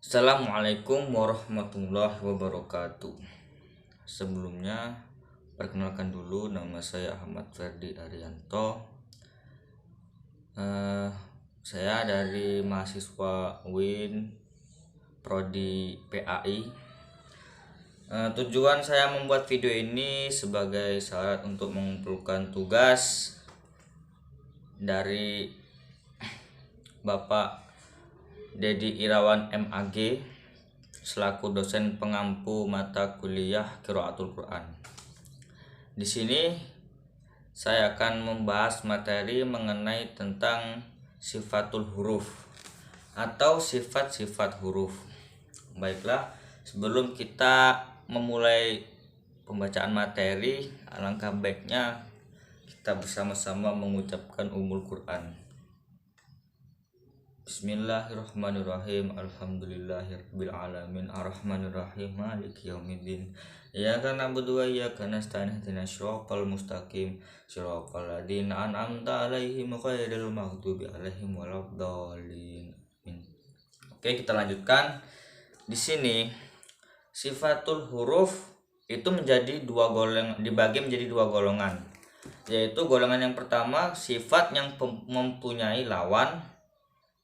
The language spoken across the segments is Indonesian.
Assalamualaikum warahmatullahi wabarakatuh. Sebelumnya, perkenalkan dulu, nama saya Ahmad Ferdi Arianto. Saya dari mahasiswa UIN Prodi PAI. Tujuan saya membuat video ini sebagai syarat untuk mengumpulkan tugas dari Bapak Dedi Irawan MAG selaku dosen pengampu mata kuliah Qiraatul Quran. Di sini saya akan membahas materi mengenai tentang sifatul huruf atau sifat-sifat huruf. Baiklah, sebelum kita memulai pembacaan materi, alangkah baiknya kita bersama-sama mengucapkan Ummul Quran. Bismillahirrahmanirrahim. Alhamdulillahirabbil alamin arrahmanirrahim maliki yaumiddin. Iyyaka na'budu wa iyyaka nasta'in ihdinas shiratal mustaqim shiratal ladzina an'amta 'alaihim ghairil maghdubi alaihim waladdallin. Oke, kita lanjutkan. Di sini sifatul huruf itu dibagi menjadi dua golongan. Yaitu golongan yang pertama sifat yang mempunyai lawan,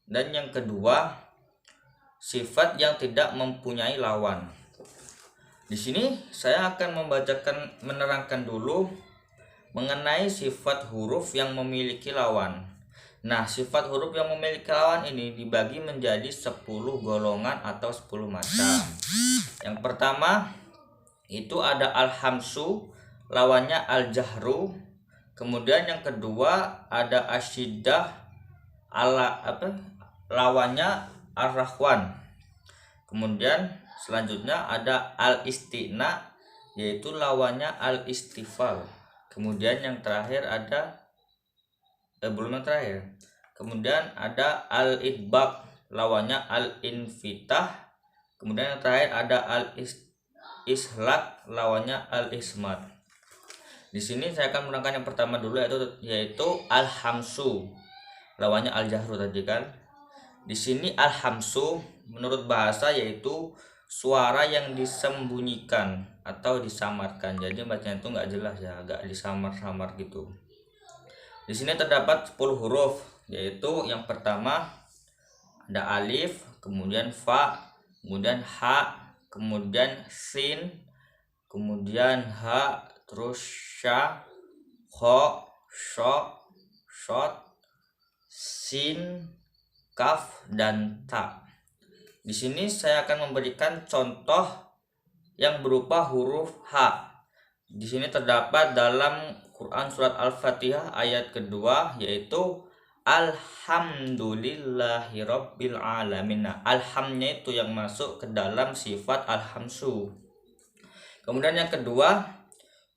dan yang kedua sifat yang tidak mempunyai lawan. Di sini saya akan menerangkan dulu mengenai sifat huruf yang memiliki lawan. Nah, sifat huruf yang memiliki lawan ini dibagi menjadi 10 golongan atau 10 macam. Yang pertama itu ada al-hamsu, lawannya al-jahru. Kemudian yang kedua ada asyiddah, lawannya ar-rahwan. Kemudian selanjutnya ada al-istina, yaitu lawannya al-istifal. Kemudian yang terakhir ada Kemudian ada al-idbaq, lawannya al-infitah. Kemudian yang terakhir ada al-islak, lawannya al-ismat. Di sini saya akan menerangkan yang pertama dulu, yaitu al-hamsu, lawannya al-jahru tadi kan. Di sini al-hamsu menurut bahasa yaitu suara yang disembunyikan atau disamarkan. Jadi bacanya itu nggak jelas ya, agak disamar-samar gitu. Di sini terdapat 10 huruf, yaitu yang pertama ada alif, kemudian fa, kemudian ha, kemudian sin, kemudian ha, terus sya, kho, sho, shot, sin, kaf, dan ta. Di sini saya akan memberikan contoh yang berupa huruf H. Di sini terdapat dalam Quran surat Al-Fatihah ayat kedua, yaitu Alhamdulillahirabbil alamin. Nah, alhamnya itu yang masuk ke dalam sifat al-hamsu. Kemudian yang kedua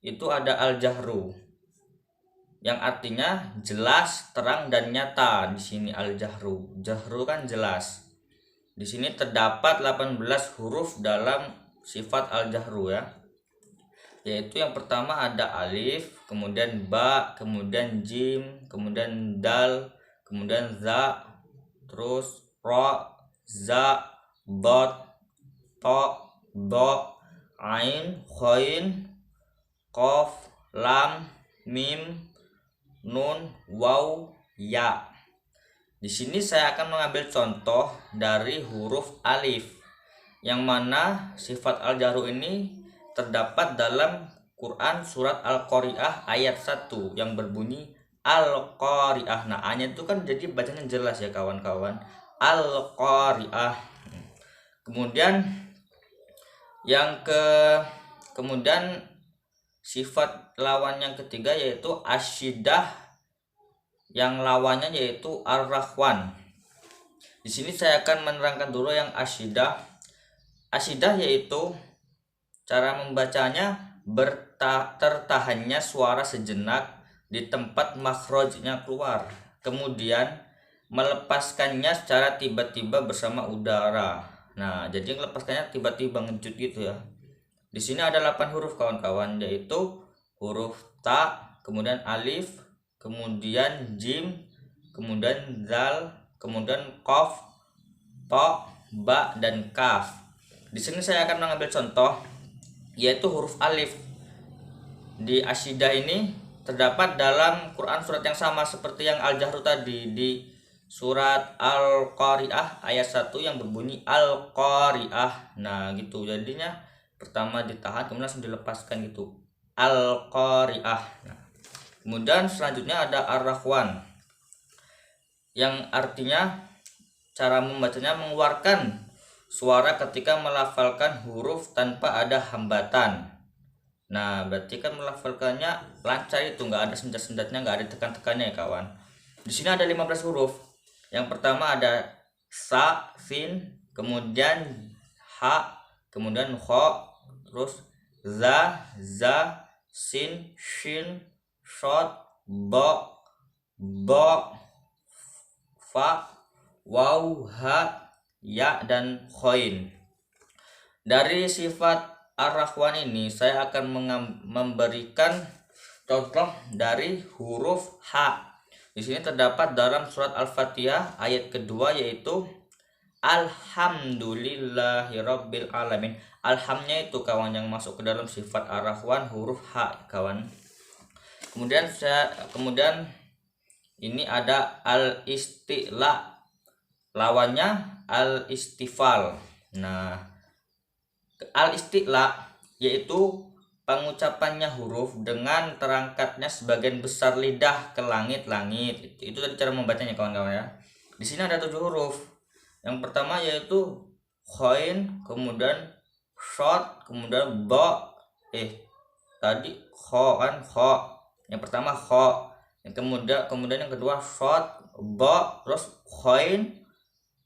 itu ada al-jahru, yang artinya jelas, terang, dan nyata. Di sini al-jahru, jahru kan jelas. Di sini terdapat 18 huruf dalam sifat al-jahru ya. Yaitu yang pertama ada alif, kemudian ba, kemudian jim, kemudian dal, kemudian za, terus ro, za, dot, to, do, ain, khoin, qaf, lam, mim, nun, waw, ya. Di sini saya akan mengambil contoh dari huruf alif, yang mana sifat al-jahru ini terdapat dalam Quran surat Al-Qari'ah ayat 1 yang berbunyi Al-Qari'ah. Nah, A-nya itu kan jadi bacanya jelas ya kawan-kawan. Al-Qari'ah. Kemudian kemudian sifat lawan yang ketiga yaitu asyidah, yang lawannya yaitu ar-rahwan. Di sini saya akan menerangkan dulu yang asyidah. Asyidah yaitu cara membacanya tertahannya suara sejenak di tempat makhrajnya keluar, kemudian melepaskannya secara tiba-tiba bersama udara. Nah, jadi melepaskannya tiba-tiba ngejut gitu ya. Di sini ada 8 huruf kawan-kawan, yaitu huruf ta, kemudian alif, kemudian jim, kemudian zal, kemudian qaf, to, ba, dan kaf. Di sini saya akan mengambil contoh yaitu huruf alif. Di asyidah ini terdapat dalam Quran surat yang sama seperti yang Al-Jahru tadi, di surat Al-Qari'ah ayat 1 yang berbunyi Al-Qari'ah. Nah gitu, jadinya pertama ditahan kemudian langsung dilepaskan gitu, Al-Qari'ah. Nah, kemudian selanjutnya ada Ar-Rahwan yang artinya cara membacanya mengeluarkan suara ketika melafalkan huruf tanpa ada hambatan. Nah berarti kan melafalkannya lancar itu, nggak ada sendat-sendatnya, nggak ada tekan-tekannya ya kawan. Di sini ada 15 huruf. Yang pertama ada sa, sin, kemudian ha, kemudian kho, terus za, sin, shin, shod, bo, fa, waw, ha, ya, dan khoin. Dari sifat Ar-Rahwan ini saya akan memberikan contoh dari huruf H. Di sini terdapat dalam surat Al-Fatihah ayat kedua yaitu Alhamdulillahirabbil alamin. Alhamnya itu kawan yang masuk ke dalam sifat Ar-Rahwan huruf H kawan. Kemudian ini ada al-istila, lawannya al-istifal. Nah, al-istila yaitu pengucapannya huruf dengan terangkatnya sebagian besar lidah ke langit-langit. Itu tadi cara membacanya kawan-kawan ya. Di sini ada 7 huruf. Yang pertama yaitu khoin, kemudian shot, kemudian bo, tadi kho kan, kho. Yang pertama kho. Yang kemudian yang kedua shot, bo, terus khoin,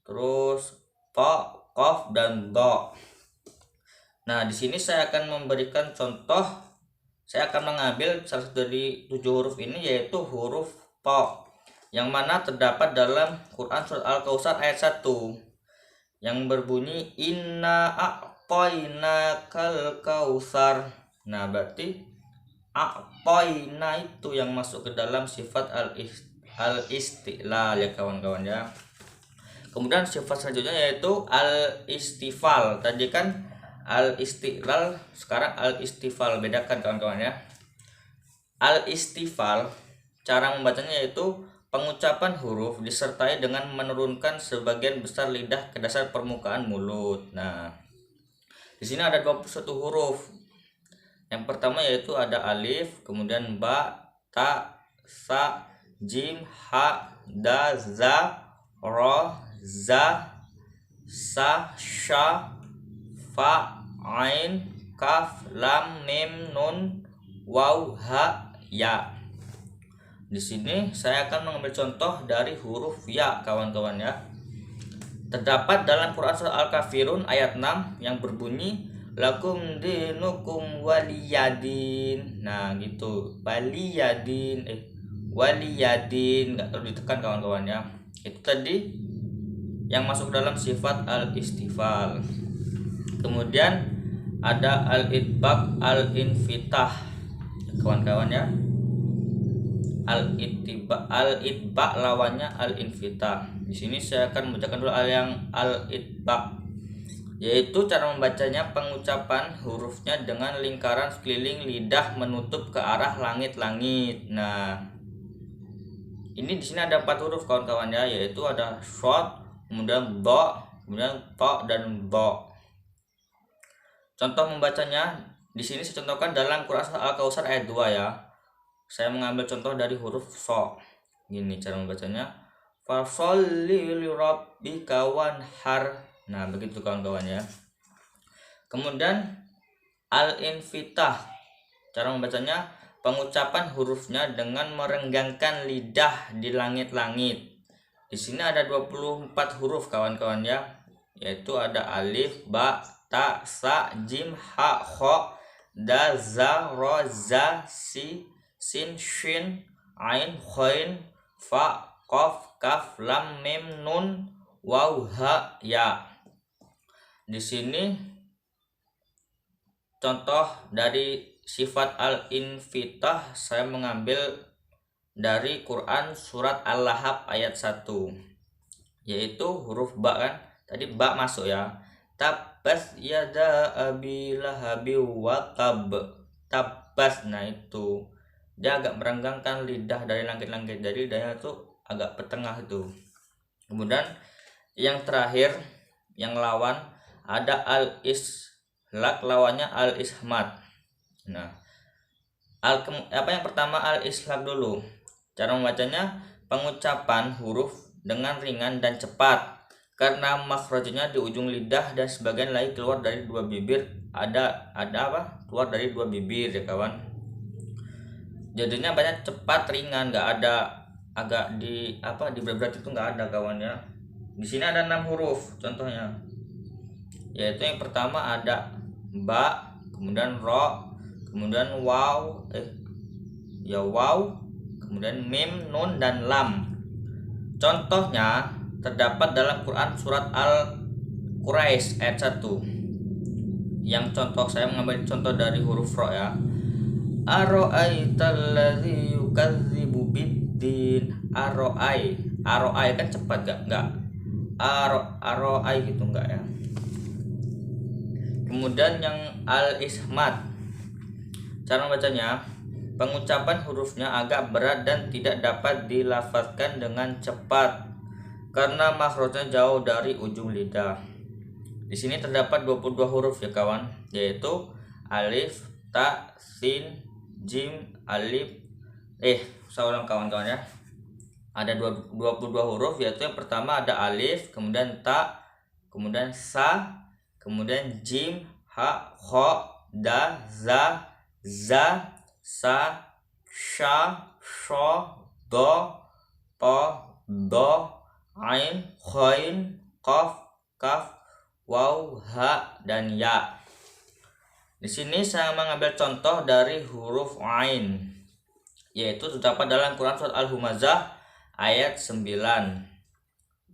terus po, kof, dan bo. Nah, di sini saya akan memberikan contoh. Saya akan mengambil salah satu dari 7 huruf ini yaitu huruf po, yang mana terdapat dalam Quran surat Al-Kautsar ayat 1 yang berbunyi inna a'toinakal kautsar. Nah, berarti a'toina itu yang masuk ke dalam sifat al-isti'lal ya kawan-kawan ya. Kemudian sifat selanjutnya yaitu al-istifal. Tadi kan al-istiqlal, sekarang al-istifal, bedakan kawan-kawan ya. Al-istifal cara membacanya yaitu pengucapan huruf disertai dengan menurunkan sebagian besar lidah ke dasar permukaan mulut. Nah, di sini ada 21 huruf. Yang pertama yaitu ada alif, kemudian ba, ta, sa, jim, ha, da, za, ro, za, sa, sha, fa, ain, kaf, lam, mim, nun, waw, ha, ya. Di sini saya akan mengambil contoh dari huruf ya kawan-kawan ya. Terdapat dalam Quran surah Al-Kafirun ayat 6 yang berbunyi lakum dinukum waliyadin. Nah gitu, waliyadin, waliyadin, nggak perlu ditekan kawan-kawan ya. Itu tadi yang masuk dalam sifat al-istifal. Kemudian ada al-itbaq, al-infitah kawan-kawan ya. Al-itbaq lawannya al-infitah. Di sini saya akan membacakan dulu yang al-itbaq, yaitu cara membacanya pengucapan hurufnya dengan lingkaran sekeliling lidah menutup ke arah langit-langit. Nah, ini di sini ada 4 huruf kawan-kawan ya, yaitu ada shod, kemudian bo, kemudian to, dan bo. Contoh membacanya di sini saya contohkan dalam Quran Al-Kautsar ayat 2 ya. Saya mengambil contoh dari huruf so. Gini cara membacanya. Fasholli lirabbika wanhar. Nah, begitu kawan-kawan ya. Kemudian al-infitah. Cara membacanya pengucapan hurufnya dengan merenggangkan lidah di langit-langit. Di sini ada 24 huruf kawan-kawan ya. Yaitu ada alif, ba, ta, sa, jim, ha, kho, da, za, ro, za, si, sin, shin, ain, khoin, fa, qaf, kaf, lam, mim, nun, waw, ha, ya. Di sini contoh dari sifat al-infitah saya mengambil dari Quran surat Al-Lahab ayat 1, yaitu huruf ba kan. tadi ba masuk ya. Tabbas yada abi lahabi wa tab. Tabbas, nah itu dia agak merenggangkan lidah dari langit-langit, jadi lidahnya tuh agak petengah itu. Kemudian yang terakhir yang lawan ada al islak, lawannya al ismat. Nah, yang pertama al islak dulu. Cara membacanya, pengucapan huruf dengan ringan dan cepat karena makhrajnya di ujung lidah dan sebagian lagi keluar dari dua bibir, keluar dari dua bibir ya kawan. Jadinya banyak cepat ringan, nggak ada agak di berat itu nggak ada kawan ya. Di sini ada 6 huruf contohnya, yaitu yang pertama ada ba, kemudian ro, kemudian waw, kemudian mim, nun dan lam. Contohnya terdapat dalam Quran surat Al-Quraisy ayat 1. Yang contoh, saya mengambil contoh dari huruf ro ya. Aro'aital ladzi yukadzibu biddin. Aro'ai kan cepat enggak? Aro'ai gitu enggak ya. Kemudian yang al-ismat. Cara membacanya, pengucapan hurufnya agak berat dan tidak dapat dilafazkan dengan cepat karena makhrajnya jauh dari ujung lidah. Di sini terdapat 22 huruf ya kawan, yaitu alif, ta, sin, jim, alif. Saya ulang kawan-kawan ya. Ada 22 huruf, yaitu yang pertama ada alif, kemudian ta, kemudian sa, kemudian jim, ha, kho, da, za, sa, sha, sho, do, to, do, ain, khoin, qaf, kaf, waw, ha, dan ya. Di sini saya mengambil contoh dari huruf ain, yaitu terdapat dalam Quran surat Al-Humazah ayat 9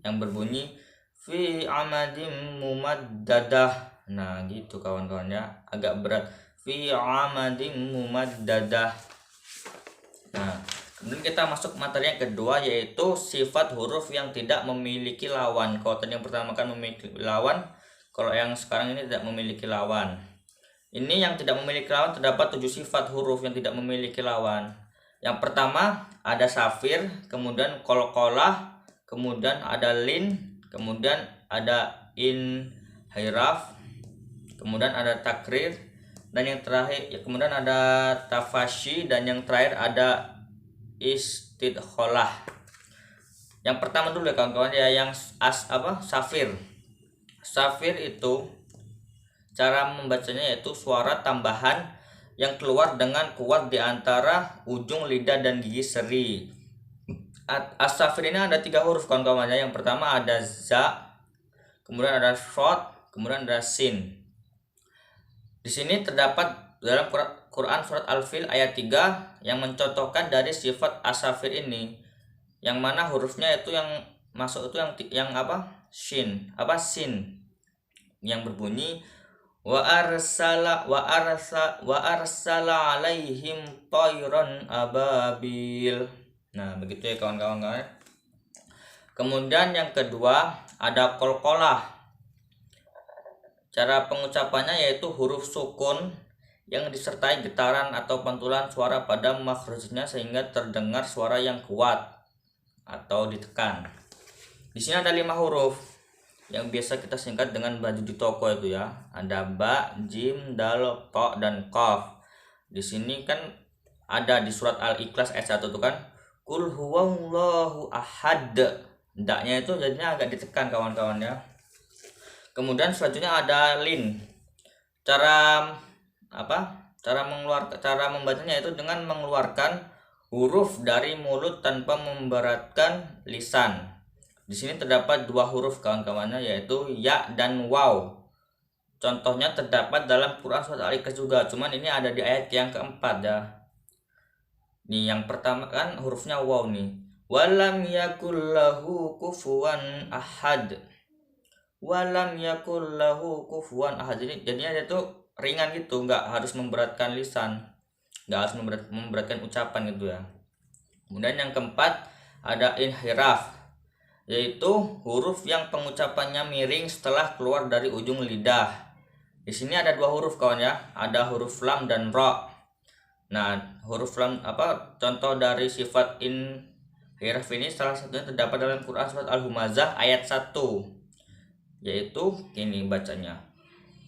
yang berbunyi fi amadim mumaddadah. Nah gitu kawan-kawan ya, agak berat, fi amadim mumaddadah. Nah, kemudian kita masuk materi yang kedua, yaitu sifat huruf yang tidak memiliki lawan. Kalau tadi yang pertama kan memiliki lawan, kalau yang sekarang ini tidak memiliki lawan. Ini yang tidak memiliki lawan terdapat 7 sifat huruf yang tidak memiliki lawan. Yang pertama ada safir, kemudian kolkolah, kemudian ada lin, kemudian ada inhiraf, kemudian ada takrir, dan yang terakhir kemudian ada tafashi, dan yang terakhir ada istidkholah. Yang pertama dulu ya kawan-kawan ya, yang safir. Safir itu cara membacanya yaitu suara tambahan yang keluar dengan kuat di antara ujung lidah dan gigi seri. As-safir ini ada 3 huruf kawan-kawan ya. Yang pertama ada za, kemudian ada shod, kemudian ada sin. Di sini terdapat dalam Quran surat Al-Fil ayat 3 yang mencontohkan dari sifat as-safir ini, yang mana hurufnya itu yang masuk itu yang sin, yang berbunyi wa arsala alaihim tayran ababil. Nah begitu ya kawan-kawan. Kemudian yang kedua ada qalqalah. Cara pengucapannya yaitu huruf sukun yang disertai getaran atau pantulan suara pada makhrajnya sehingga terdengar suara yang kuat atau ditekan. Di sini ada 5 huruf yang biasa kita singkat dengan baju di toko itu ya. Ada ba, jim, dal, to, dan qaf. Di sini kan ada di surat Al-Ikhlas ayat 1 itu kan, qul huwallahu ahad. Daknya itu jadinya agak ditekan kawan-kawan ya. Kemudian selanjutnya ada lin. Cara membacanya itu dengan mengeluarkan huruf dari mulut tanpa memberatkan lisan. Di sini terdapat 2 huruf kawan-kawannya, yaitu ya dan waw. Contohnya terdapat dalam Quran surat Al-Ikhlas juga, cuman ini ada di ayat yang keempat ya. Nih yang pertama kan hurufnya waw nih. Walam yakullahu kufuwan ahad. Walam yakullahu kufuwan ahad. Jadinya itu ringan gitu, nggak harus memberatkan lisan, nggak harus memberatkan ucapan gitu ya. Kemudian yang keempat ada inhiraf. yaitu huruf yang pengucapannya miring setelah keluar dari ujung lidah. Di sini ada dua huruf kawan ya, ada huruf lam dan ro. Nah, huruf lam contoh dari sifat inhiraf ini salah satunya terdapat dalam Quran surat Al-Humazah ayat 1. Yaitu ini bacanya.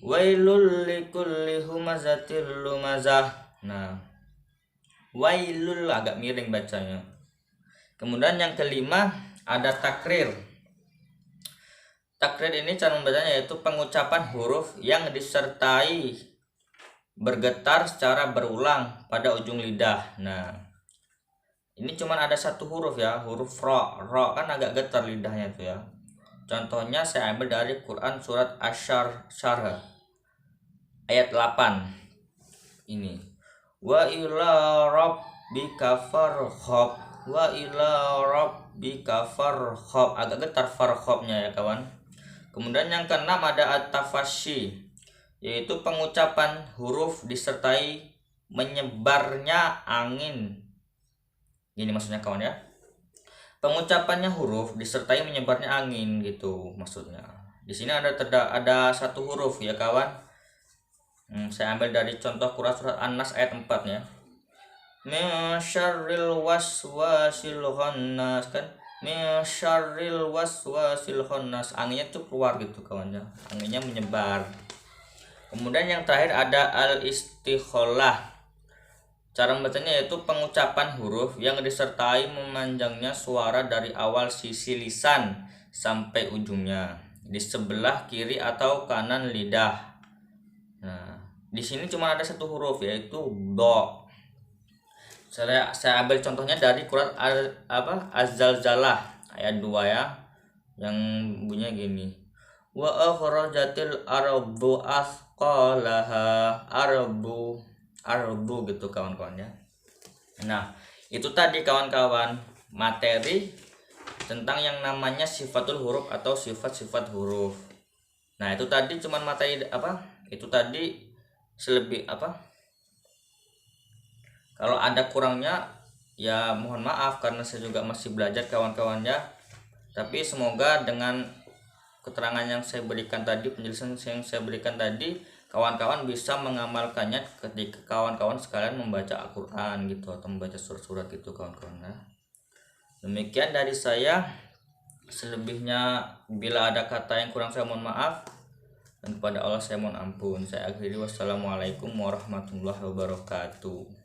Wailul likulli humazatil lumazah. Nah, wailul agak miring bacanya. Kemudian yang kelima ada takrir. Takrir ini cara membacanya yaitu pengucapan huruf yang disertai bergetar secara berulang pada ujung lidah. Nah, ini cuman ada satu huruf ya, huruf ro. Ro kan agak getar lidahnya tuh ya. Contohnya saya ambil dari Quran surat Asy-Syarh ayat 8. Ini. Wa ila rabbika farghab. Wa ila rabbika farghab. Agak getar farghabnya ya kawan. Kemudian yang keenam ada at-tafasyi, yaitu pengucapan huruf disertai menyebarnya angin. Ini maksudnya kawan ya. Pengucapannya huruf disertai menyebarnya angin gitu maksudnya. Di sini ada satu huruf ya kawan. Saya ambil dari contoh Quran surat An-Nas ayat 4 ya. Min syarril waswasil khannas kan. Min syarril waswasil khannas. Anginnya tuh keluar gitu kawannya. Anginnya menyebar. Kemudian yang terakhir ada al-istikhalah. Cara membacanya yaitu pengucapan huruf yang disertai memanjangnya suara dari awal sisi lisan sampai ujungnya di sebelah kiri atau kanan lidah. Nah, di sini cuma ada satu huruf yaitu do. Saya ambil contohnya dari Quran Az-Zalzalah ayat 2 ya, yang bunyinya gini. Wa akhrajatil ardu asqalaha. Ardu gitu kawan-kawan ya. Nah, itu tadi kawan-kawan materi tentang yang namanya sifatul huruf atau sifat-sifat huruf. Nah, itu tadi cuman materi itu tadi selebih kalau ada kurangnya ya mohon maaf karena saya juga masih belajar kawan-kawannya. Tapi semoga dengan keterangan yang saya berikan tadi, penjelasan yang saya berikan tadi, kawan-kawan bisa mengamalkannya ketika kawan-kawan sekalian membaca Al-Quran gitu atau membaca surat-surat gitu kawan-kawan ya. Demikian dari saya. Selebihnya bila ada kata yang kurang saya mohon maaf, dan kepada Allah saya mohon ampun. Saya akhiri, wassalamualaikum warahmatullahi wabarakatuh.